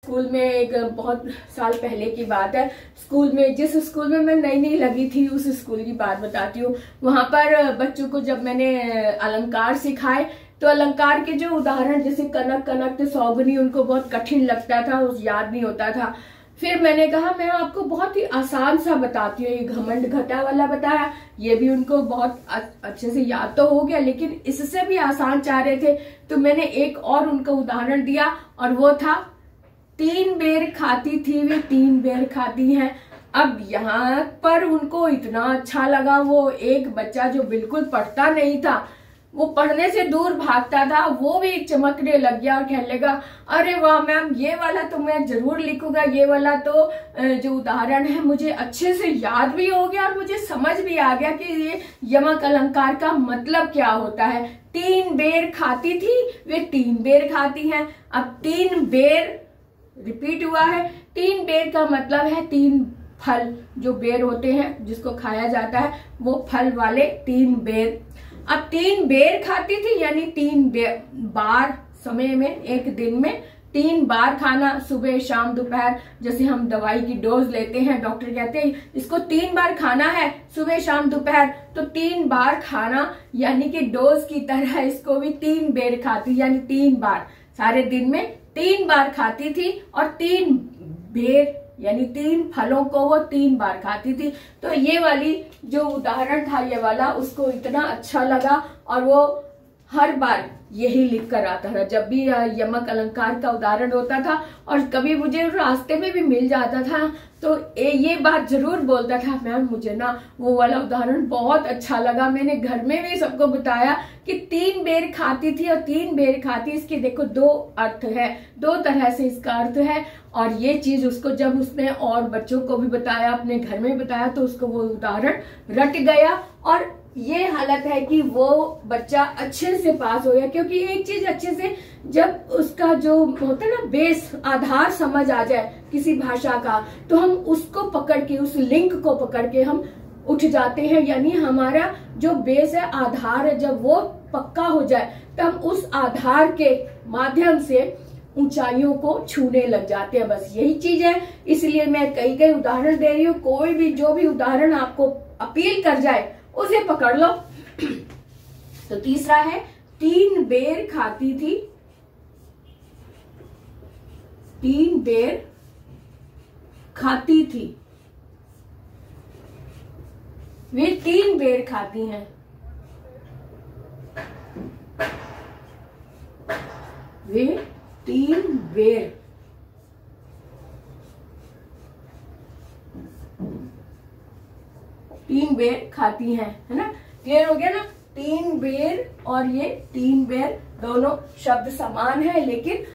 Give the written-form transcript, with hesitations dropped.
School में एक बहुत साल पहले की बात है। स्कूल में, जिस स्कूल में मैं नई नई लगी थी, उस स्कूल की बात बताती हूँ। वहां पर बच्चों को जब मैंने अलंकार सिखाए तो अलंकार के जो उदाहरण जैसे कनक कनक सौगनी उनको बहुत कठिन लगता था, उस याद नहीं होता था। फिर मैंने कहा मैं आपको बहुत ही आसान सा बताती हूँ। ये घमंड घटा वाला बताया, ये भी उनको बहुत अच्छे से याद तो हो गया, लेकिन इससे भी आसान चाह रहे थे तो मैंने एक और उनको उदाहरण दिया और वो था 3 बेर खाती थी वे 3 बेर खाती हैं। अब यहाँ पर उनको इतना अच्छा लगा। वो एक बच्चा जो बिल्कुल पढ़ता नहीं था, वो पढ़ने से दूर भागता था, वो भी चमकने लग गया और कहने लगा अरे वाह मैम, ये वाला तो मैं जरूर लिखूंगा, ये वाला तो जो उदाहरण है मुझे अच्छे से याद भी हो गया और मुझे समझ भी आ गया कि ये यमक अलंकार का मतलब क्या होता है। 3 बेर खाती थी वे 3 बेर खाती हैं। अब 3 बेर रिपीट हुआ है। 3 बेर का मतलब है 3 फल, जो बेर होते हैं जिसको खाया जाता है, वो फल वाले 3 बेर। अब 3 बेर खाती थी यानी 3 बार समय में, एक दिन में 3 बार खाना, सुबह शाम दोपहर। जैसे हम दवाई की डोज लेते हैं, डॉक्टर कहते हैं इसको 3 बार खाना है, सुबह शाम दोपहर, तो 3 बार खाना यानी कि डोज की तरह इसको भी 3 बेर खाती यानी 3 बार, सारे दिन में 3 बार खाती थी और 3 बेर यानी 3 फलों को वो 3 बार खाती थी। तो ये वाली जो उदाहरण था ये वाला, उसको इतना अच्छा लगा और वो हर बार यही लिख कर आता था जब भी यमक अलंकार का उदाहरण होता था। और कभी मुझे रास्ते में भी मिल जाता था तो ये बात जरूर बोलता था, मैम मुझे ना वो वाला उदाहरण बहुत अच्छा लगा। मैंने घर में भी सबको बताया कि 3 बेर खाती थी और 3 बेर खाती, इसके देखो 2 अर्थ है, 2 तरह से इसका अर्थ है। और ये चीज उसको जब उसने और बच्चों को भी बताया, अपने घर में बताया, तो उसको वो उदाहरण रट गया और ये हालत है कि वो बच्चा अच्छे से पास हो गया। क्योंकि एक चीज अच्छे से जब उसका जो होता है ना बेस, आधार समझ आ जाए किसी भाषा का, तो हम उसको पकड़ के, उस लिंक को पकड़ के हम उठ जाते हैं। यानी हमारा जो बेस है, आधार है, जब वो पक्का हो जाए तो हम उस आधार के माध्यम से ऊंचाइयों को छूने लग जाते हैं। बस यही चीज है, इसलिए मैं कई उदाहरण दे रही हूँ। कोई भी जो भी उदाहरण आपको अपील कर जाए उसे पकड़ लो। तो तीसरा है 3 बेर खाती थी, 3 बेर खाती थी, वे 3 बेर खाती हैं, वे 3 बेर खाती हैं, है ना। क्लियर हो गया ना। 3 बेर और ये 3 बेर दोनों शब्द समान है लेकिन